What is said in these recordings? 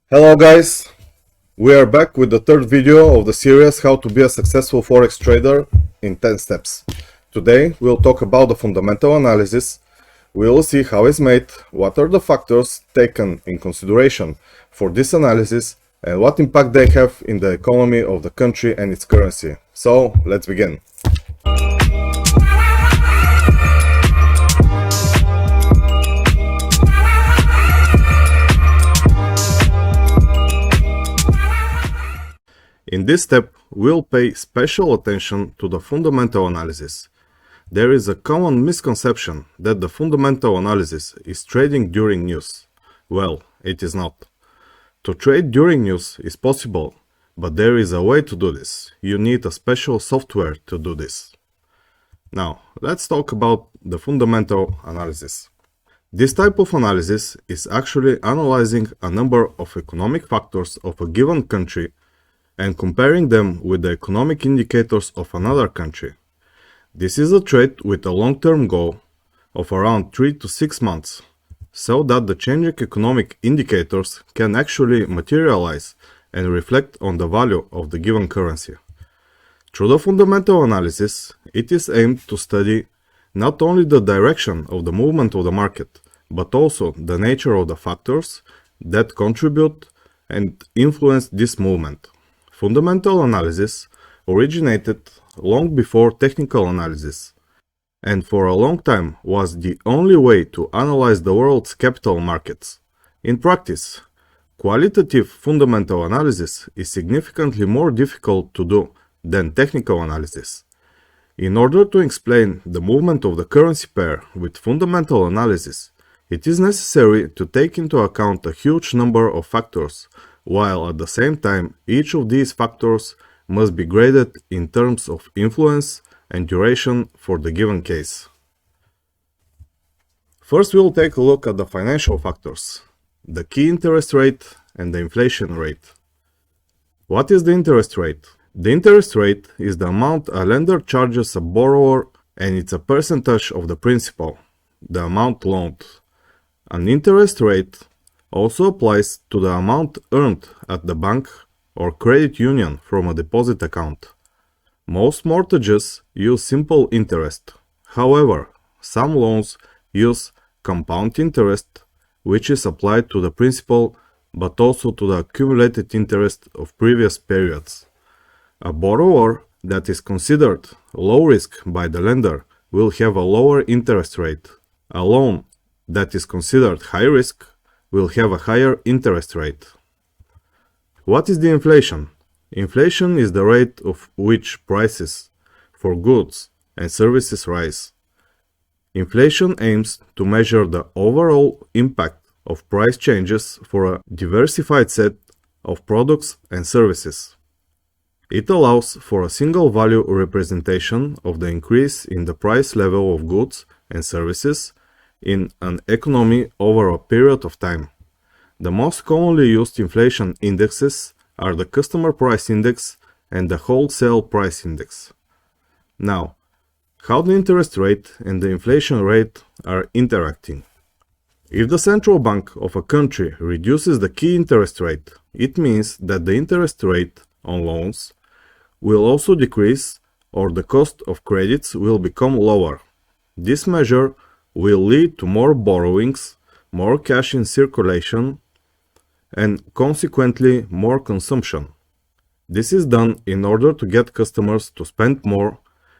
Hello guys, we are back with the third video of the series How to be a successful Forex trader in 10 steps. Today we'll talk about the fundamental analysis, we'll see how it's made, what are the factors taken in consideration for this analysis and what impact they have in the economy of the country and its currency. So let's begin. In this step, we'll pay special attention to the fundamental analysis. There is a common misconception that the fundamental analysis is trading during news. Well, it is not. To trade during news is possible, but there is a way to do this. You need a special software to do this. Now, let's talk about the fundamental analysis. This type of analysis is actually analyzing a number of economic factors of a given country and comparing them with the economic indicators of another country. This is a trade with a long-term goal of around 3 to 6 months, so that the changing economic indicators can actually materialize and reflect on the value of the given currency. Through the fundamental analysis, it is aimed to study not only the direction of the movement of the market, but also the nature of the factors that contribute and influence this movement. Fundamental analysis originated long before technical analysis, and for a long time was the only way to analyze the world's capital markets. In practice, qualitative fundamental analysis is significantly more difficult to do than technical analysis. In order to explain the movement of the currency pair with fundamental analysis, it is necessary to take into account a huge number of factors, while at the same time each of these factors must be graded in terms of influence and duration for the given case. First, we'll take a look at the financial factors, the key interest rate and the inflation rate. What is the interest rate? The interest rate is the amount a lender charges a borrower, and it's a percentage of the principal, the amount loaned. An interest rate also applies to the amount earned at the bank or credit union from a deposit account. Most mortgages use simple interest. However, some loans use compound interest, which is applied to the principal but also to the accumulated interest of previous periods. A borrower that is considered low risk by the lender will have a lower interest rate. A loan that is considered high risk will have a higher interest rate. What is the inflation? Inflation is the rate of which prices for goods and services rise. Inflation aims to measure the overall impact of price changes for a diversified set of products and services. It allows for a single value representation of the increase in the price level of goods and services in an economy over a period of time. The most commonly used inflation indexes are the Customer Price Index and the Wholesale Price Index. Now, how the interest rate and the inflation rate are interacting. If the central bank of a country reduces the key interest rate, it means that the interest rate on loans will also decrease, or the cost of credits will become lower. This measure will lead to more borrowings, more cash in circulation, and consequently more consumption. This is done in order to get customers to spend more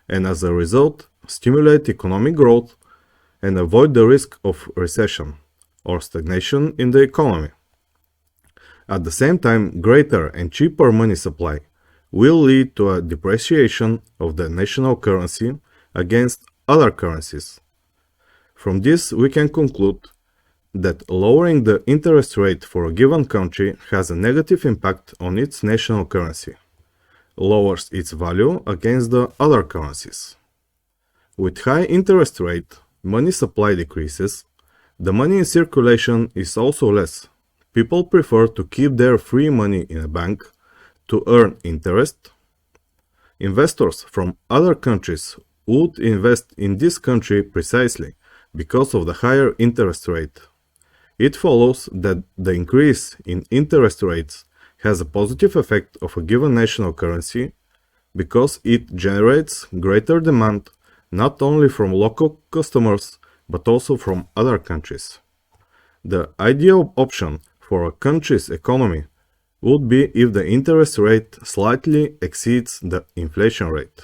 and as a result stimulate economic growth and avoid the risk of recession or stagnation in the economy. At the same time, greater and cheaper money supply will lead to a depreciation of the national currency against other currencies. From this, we can conclude that lowering the interest rate for a given country has a negative impact on its national currency, lowers its value against the other currencies. With high interest rate, money supply decreases, the money in circulation is also less. People prefer to keep their free money in a bank to earn interest. Investors from other countries would invest in this country precisely because of the higher interest rate. It follows that the increase in interest rates has a positive effect of a given national currency because it generates greater demand not only from local customers but also from other countries. The ideal option for a country's economy would be if the interest rate slightly exceeds the inflation rate.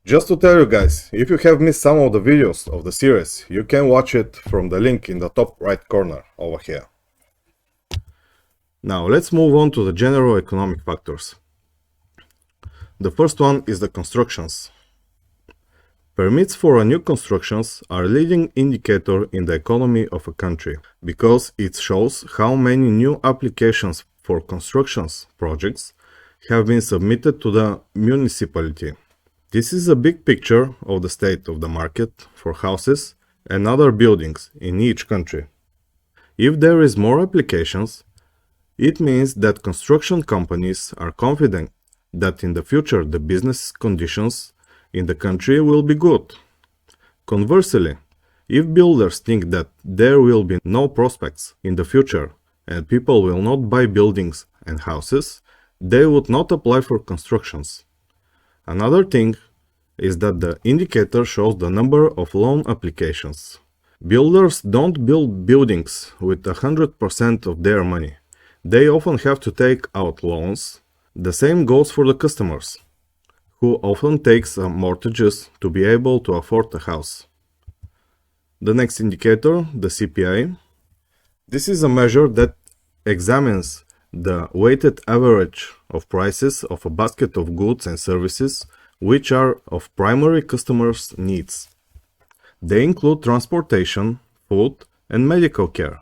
Just to tell you guys, if you have missed some of the videos of the series, you can watch it from the link in the top right corner over here. Now let's move on to the general economic factors. The first one is the constructions. Permits for a new constructions are a leading indicator in the economy of a country because it shows how many new applications for constructions projects have been submitted to the municipality. This is a big picture of the state of the market for houses and other buildings in each country. If there is more applications, it means that construction companies are confident that in the future the business conditions in the country will be good. Conversely, if builders think that there will be no prospects in the future and people will not buy buildings and houses, they would not apply for constructions. Another thing is that the indicator shows the number of loan applications. Builders don't build buildings with 100% of their money. They often have to take out loans. The same goes for the customers, who often takes mortgages to be able to afford a house. The next indicator, the CPI. This is a measure that examines the weighted average of prices of a basket of goods and services which are of primary customers' needs. They include transportation, food, and medical care.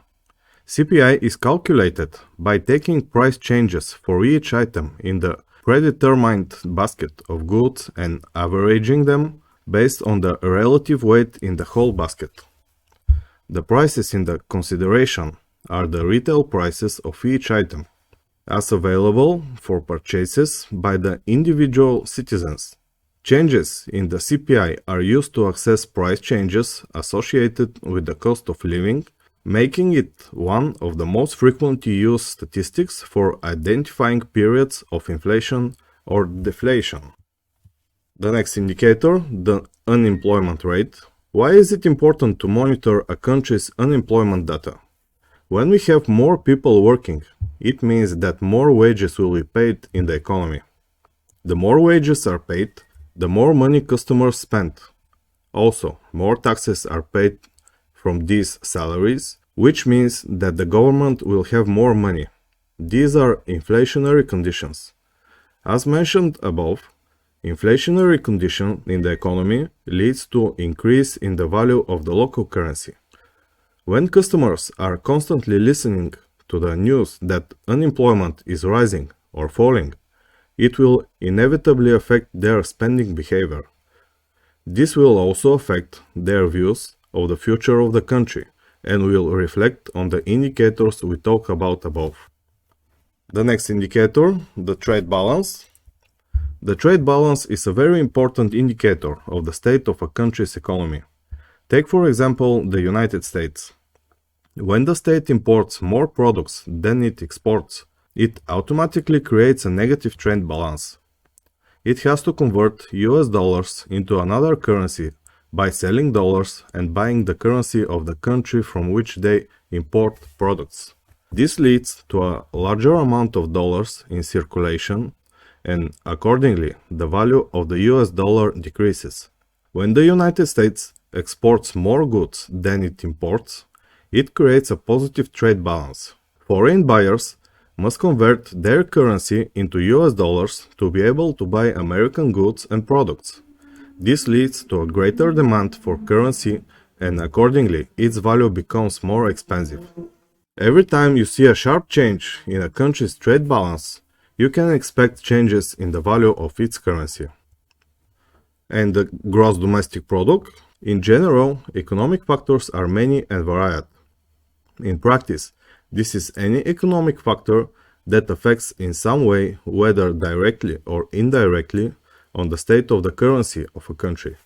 CPI is calculated by taking price changes for each item in the predetermined basket of goods and averaging them based on the relative weight in the whole basket. The prices in the consideration are the retail prices of each item, as available for purchases by the individual citizens. Changes in the CPI are used to assess price changes associated with the cost of living, making it one of the most frequently used statistics for identifying periods of inflation or deflation. The next indicator, the unemployment rate. Why is it important to monitor a country's unemployment data? When we have more people working, it means that more wages will be paid in the economy. The more wages are paid, the more money customers spend. Also, more taxes are paid from these salaries, which means that the government will have more money. These are inflationary conditions. As mentioned above, inflationary condition in the economy leads to increase in the value of the local currency. When customers are constantly listening to the news that unemployment is rising or falling, it will inevitably affect their spending behavior. This will also affect their views of the future of the country and will reflect on the indicators we talked about above. The next indicator, the trade balance. The trade balance is a very important indicator of the state of a country's economy. Take for example the United States. When the state imports more products than it exports, it automatically creates a negative trade balance. It has to convert US dollars into another currency by selling dollars and buying the currency of the country from which they import products. This leads to a larger amount of dollars in circulation, and accordingly, the value of the US dollar decreases. When the United States exports more goods than it imports, it creates a positive trade balance. Foreign buyers must convert their currency into US dollars to be able to buy American goods and products. This leads to a greater demand for currency and accordingly its value becomes more expensive. Every time you see a sharp change in a country's trade balance, you can expect changes in the value of its currency. And the gross domestic product? In general, economic factors are many and varied. In practice, this is any economic factor that affects in some way, whether directly or indirectly, on the state of the currency of a country.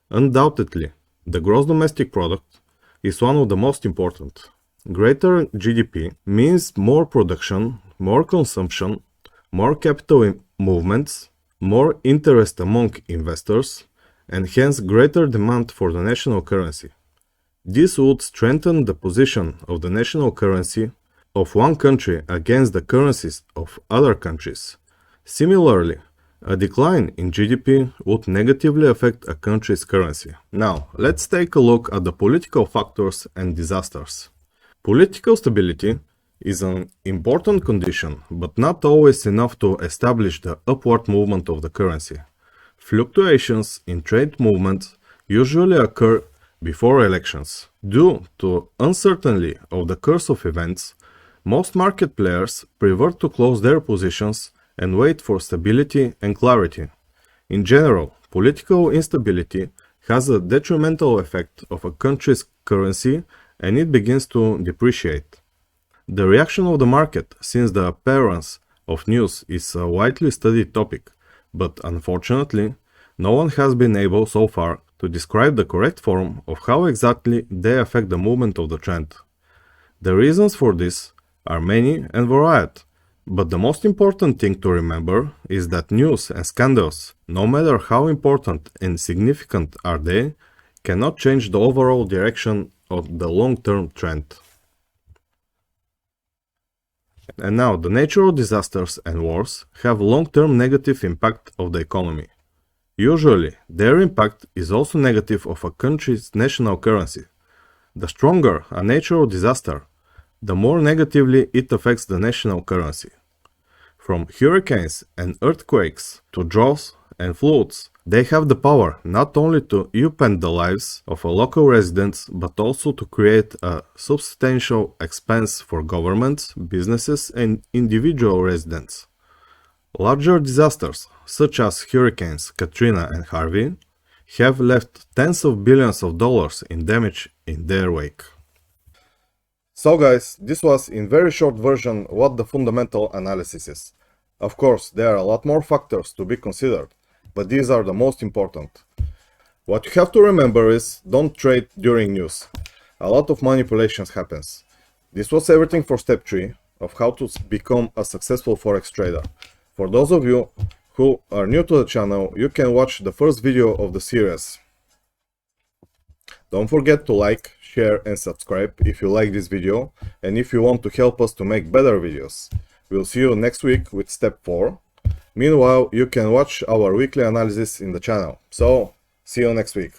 Undoubtedly, the gross domestic product is one of the most important. Greater GDP means more production, more consumption, more capital movements, more interest among investors, and hence greater demand for the national currency. This would strengthen the position of the national currency of one country against the currencies of other countries. Similarly, a decline in GDP would negatively affect a country's currency. Now, let's take a look at the political factors and disasters. Political stability is an important condition, but not always enough to establish the upward movement of the currency. Fluctuations in trade movements usually occur before elections. Due to uncertainty of the course of events, most market players prefer to close their positions and wait for stability and clarity. In general, political instability has a detrimental effect of a country's currency and it begins to depreciate. The reaction of the market since the appearance of news is a widely studied topic, but unfortunately, no one has been able so far to describe the correct form of how exactly they affect the movement of the trend. The reasons for this are many and varied, but the most important thing to remember is that news and scandals, no matter how important and significant are they, cannot change the overall direction of the long-term trend. And now, the natural disasters and wars have long-term negative impact of the economy. Usually, their impact is also negative of a country's national currency. The stronger a natural disaster, the more negatively it affects the national currency. From hurricanes and earthquakes to droughts and floods, they have the power not only to upend the lives of local residents, but also to create a substantial expense for governments, businesses, and individual residents. Larger disasters, such as Hurricanes Katrina and Harvey, have left tens of billions of dollars in damage in their wake. So guys, this was in very short version what the fundamental analysis is. Of course, there are a lot more factors to be considered, but these are the most important. What you have to remember is, don't trade during news. A lot of manipulations happens. This was everything for step 3 of how to become a successful forex trader. For those of you who are new to the channel, you can watch the first video of the series. Don't forget to like, share and subscribe if you like this video and if you want to help us to make better videos. We'll see you next week with step 4. Meanwhile, you can watch our weekly analysis in the channel. So, see you next week.